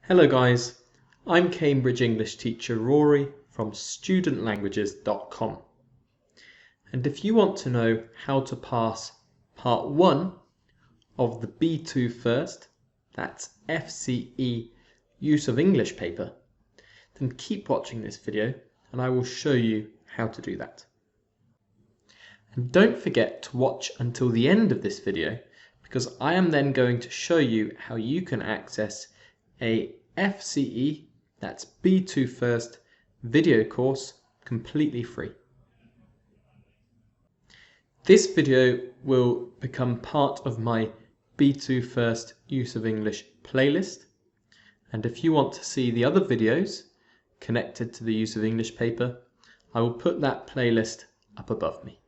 Hello guys, I'm Cambridge English teacher Rory from studentlanguages.com, and if you want to know how to pass part 1 of the B2 First, that's FCE Use of English paper, then keep watching this video and I will show you how to do that. And don't forget to watch until the end of this video, because I am then going to show you how you can access a FCE, that's B2 First, video course completely free. This video will become part of my B2 First Use of English playlist, and if you want to see the other videos connected to the Use of English paper, I will put that playlist up above me.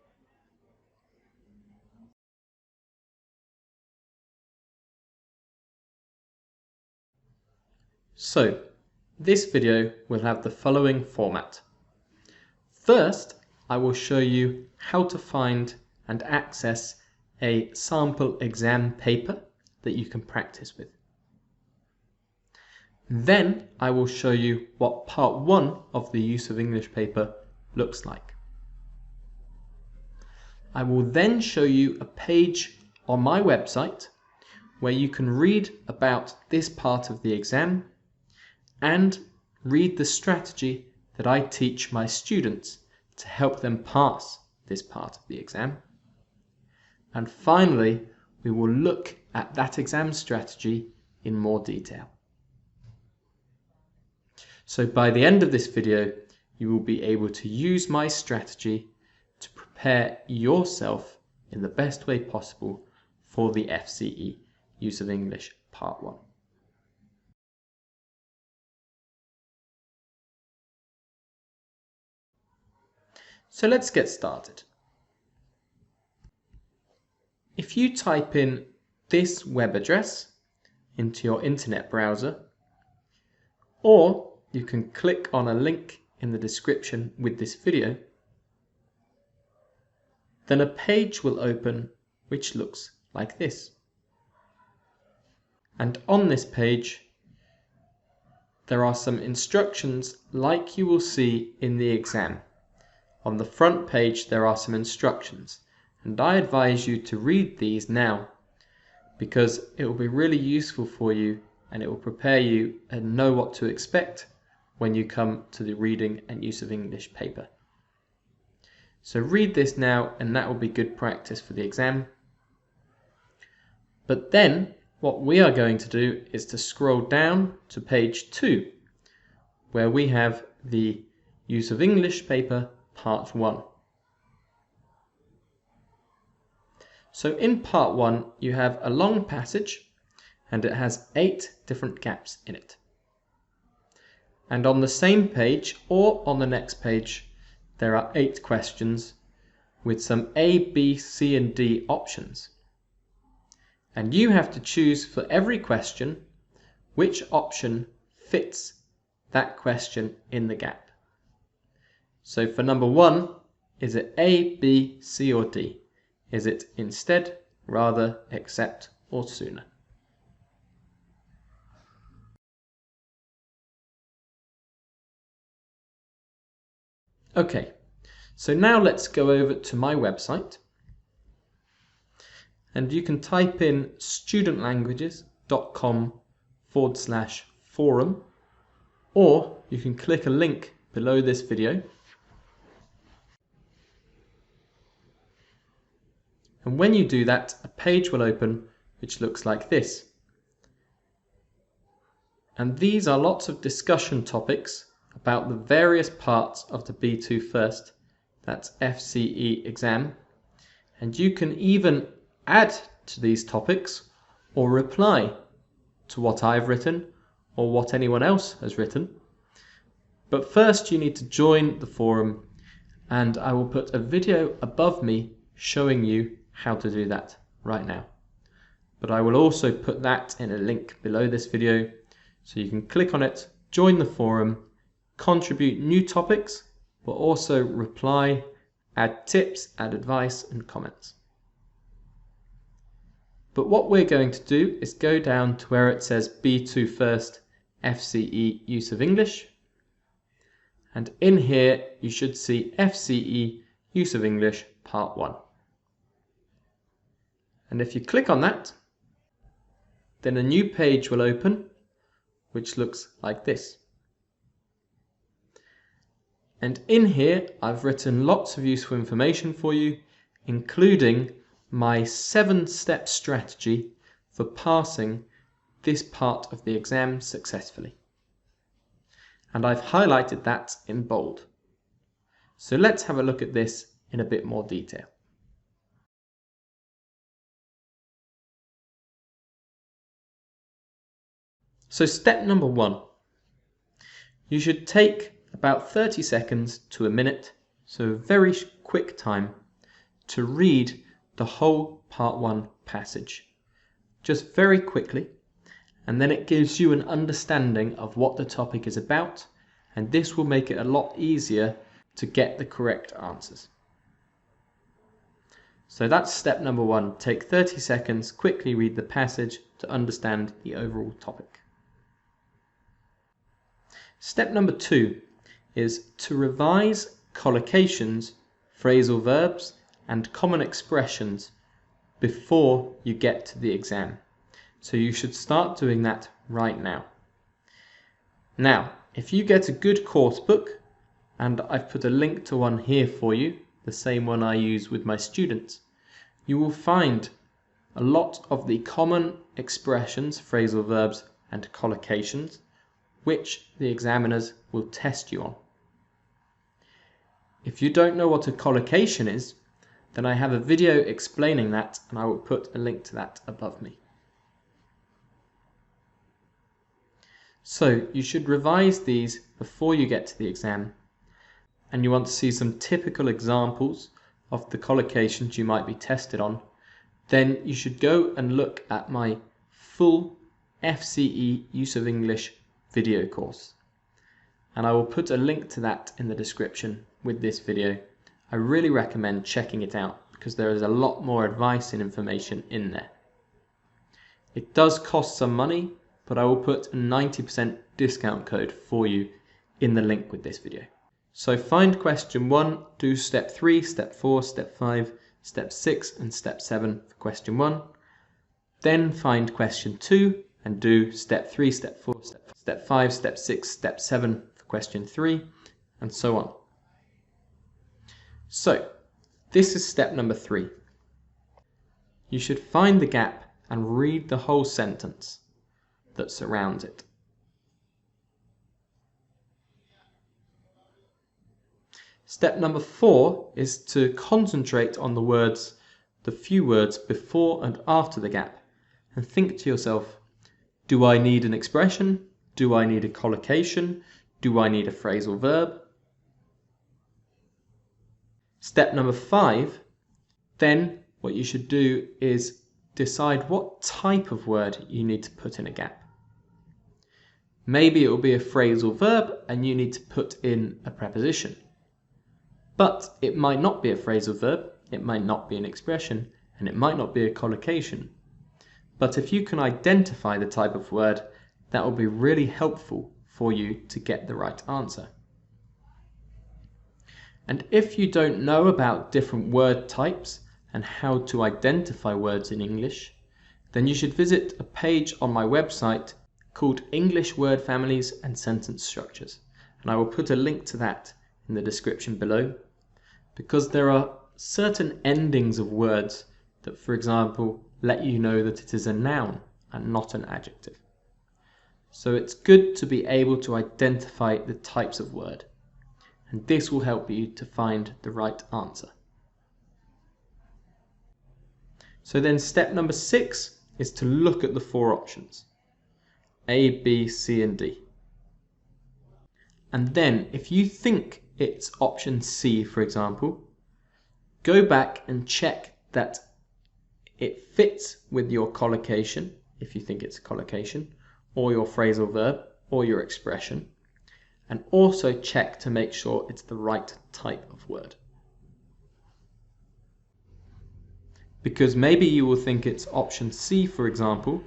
So, this video will have the following format. First, I will show you how to find and access a sample exam paper that you can practice with. Then, I will show you what part 1 of the Use of English paper looks like. I will then show you a page on my website where you can read about this part of the exam and read the strategy that I teach my students to help them pass this part of the exam. And finally, we will look at that exam strategy in more detail. So by the end of this video, you will be able to use my strategy to prepare yourself in the best way possible for the FCE Use of English Part 1. So let's get started. If you type in this web address into your internet browser, or you can click on a link in the description with this video, then a page will open which looks like this. And on this page, there are some instructions like you will see in the exam. On the front page there are some instructions, and I advise you to read these now because it will be really useful for you and it will prepare you and know what to expect when you come to the Reading and Use of English paper. So read this now and that will be good practice for the exam. But then what we are going to do is to scroll down to page 2 where we have the Use of English paper Part 1. So in Part 1 you have a long passage and it has 8 different gaps in it. And on the same page or on the next page there are 8 questions with some A, B, C and D options. And you have to choose for every question which option fits that question in the gap. So for number 1, is it A, B, C or D? Is it instead, rather, except or sooner? Okay, so now let's go over to my website and you can type in studentlanguages.com/forum, or you can click a link below this video. And when you do that, a page will open which looks like this. And these are lots of discussion topics about the various parts of the B2 First, that's FCE exam. And you can even add to these topics or reply to what I've written or what anyone else has written. But first you need to join the forum, and I will put a video above me showing you how to do that right now. But I will also put that in a link below this video so you can click on it, join the forum, contribute new topics, but also reply, add tips, add advice and comments. But what we're going to do is go down to where it says B2 First FCE Use of English. And in here, you should see FCE Use of English Part 1. And if you click on that, then a new page will open, which looks like this. And in here, I've written lots of useful information for you, including my 7-step strategy for passing this part of the exam successfully. And I've highlighted that in bold. So let's have a look at this in a bit more detail. So step number 1, you should take about 30 seconds to a minute, so a very quick time, to read the whole part 1 passage, just very quickly, and then it gives you an understanding of what the topic is about, and this will make it a lot easier to get the correct answers. So that's step number 1, take 30 seconds, quickly read the passage to understand the overall topic. Step number 2 is to revise collocations, phrasal verbs, and common expressions before you get to the exam. So you should start doing that right now. Now, if you get a good course book, and I've put a link to one here for you, the same one I use with my students, you will find a lot of the common expressions, phrasal verbs, and collocations which the examiners will test you on. If you don't know what a collocation is, then I have a video explaining that, and I will put a link to that above me. So you should revise these before you get to the exam, and you want to see some typical examples of the collocations you might be tested on, then you should go and look at my full FCE Use of English video course, and I will put a link to that in the description with this video. I really recommend checking it out because there is a lot more advice and information in there. It does cost some money, but I will put a 90% discount code for you in the link with this video. So find question 1, do step 3, step 4, step 5, step 6 and step 7 for question 1. Then find question 2 and do step 3, step 4, step 5, step 6, step 7 for question 3, and so on. So this is step number 3. You should find the gap and read the whole sentence that surrounds it. Step number 4 is to concentrate on the words, the few words before and after the gap, and think to yourself, do I need an expression? Do I need a collocation? Do I need a phrasal verb? Step number 5, then what you should do is decide what type of word you need to put in a gap. Maybe it will be a phrasal verb and you need to put in a preposition. But it might not be a phrasal verb, it might not be an expression, and it might not be a collocation. But if you can identify the type of word, that will be really helpful for you to get the right answer. And if you don't know about different word types and how to identify words in English, then you should visit a page on my website called English Word Families and Sentence Structures. And I will put a link to that in the description below, because there are certain endings of words that, for example, let you know that it is a noun and not an adjective. So it's good to be able to identify the types of word, and this will help you to find the right answer. So then step number 6 is to look at the 4 options, A, B, C and D. And then if you think it's option C, for example, go back and check that it fits with your collocation, if you think it's a collocation, or your phrasal verb, or your expression, and also check to make sure it's the right type of word. Because maybe you will think it's option C, for example,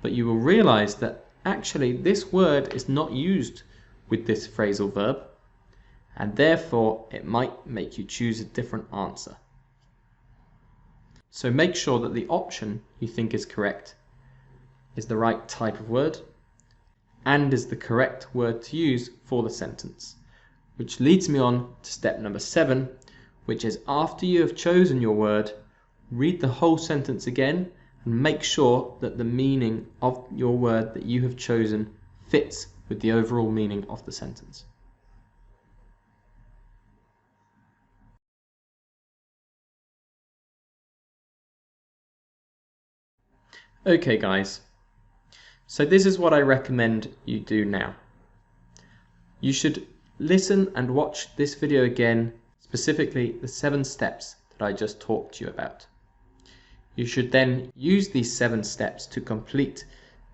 but you will realize that actually this word is not used with this phrasal verb, and therefore it might make you choose a different answer. So make sure that the option you think is correct is the right type of word and is the correct word to use for the sentence. Which leads me on to step number 7, which is after you have chosen your word, read the whole sentence again and make sure that the meaning of your word that you have chosen fits with the overall meaning of the sentence. Okay guys, so this is what I recommend you do now. You should listen and watch this video again, specifically the 7 steps that I just talked to you about. You should then use these 7 steps to complete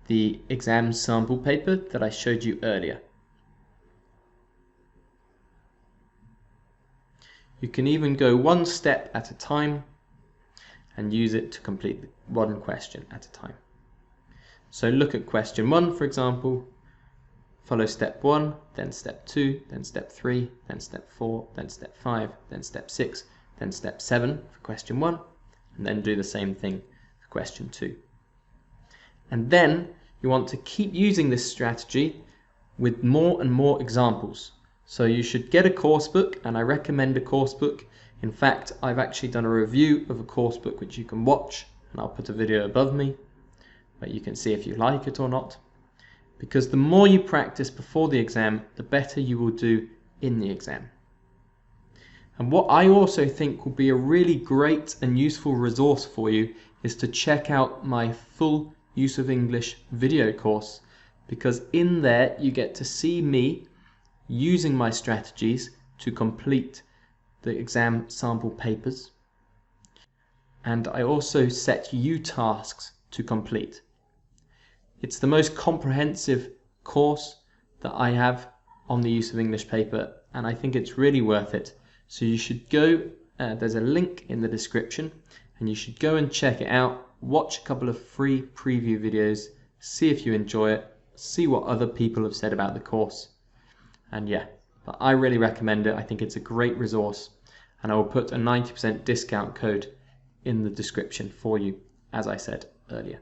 the exam sample paper that I showed you earlier. You can even go one step at a time and use it to complete one question at a time. So look at question 1, for example, follow step 1, then step 2, then step 3, then step 4, then step 5, then step 6, then step 7 for question 1, and then do the same thing for question 2. And then you want to keep using this strategy with more and more examples. So you should get a course book, and I recommend a course book. In fact, I've actually done a review of a course book which you can watch, and I'll put a video above me, but you can see if you like it or not. Because the more you practice before the exam, the better you will do in the exam. And what I also think will be a really great and useful resource for you is to check out my full Use of English video course, because in there you get to see me using my strategies to complete the exam sample papers, and I also set you tasks to complete. It's the most comprehensive course that I have on the Use of English paper, and I think it's really worth it. So you should go, there's a link in the description, and you should go and check it out, watch a couple of free preview videos, see if you enjoy it, see what other people have said about the course, and yeah, but I really recommend it. I think it's a great resource, and I will put a 90% discount code in the description for you, as I said earlier.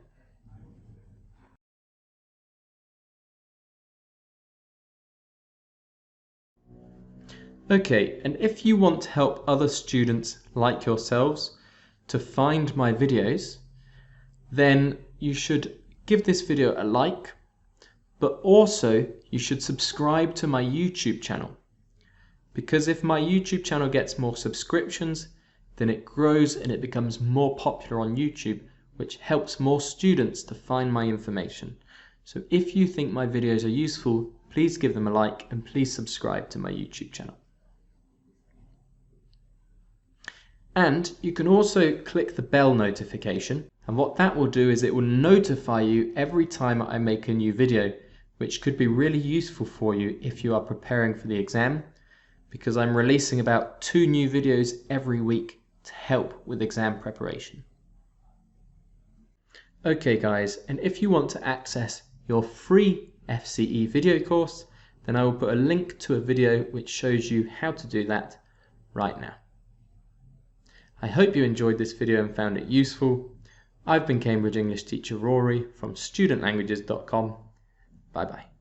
Okay, and if you want to help other students like yourselves to find my videos, then you should give this video a like, but also you should subscribe to my YouTube channel. Because if my YouTube channel gets more subscriptions, then it grows and it becomes more popular on YouTube, which helps more students to find my information. So if you think my videos are useful, please give them a like and please subscribe to my YouTube channel. And you can also click the bell notification, and what that will do is it will notify you every time I make a new video, which could be really useful for you if you are preparing for the exam, because I'm releasing about 2 new videos every week to help with exam preparation. Okay guys, and if you want to access your free FCE video course, then I will put a link to a video which shows you how to do that right now. I hope you enjoyed this video and found it useful. I've been Cambridge English teacher Rory from studentlanguages.com. Bye bye.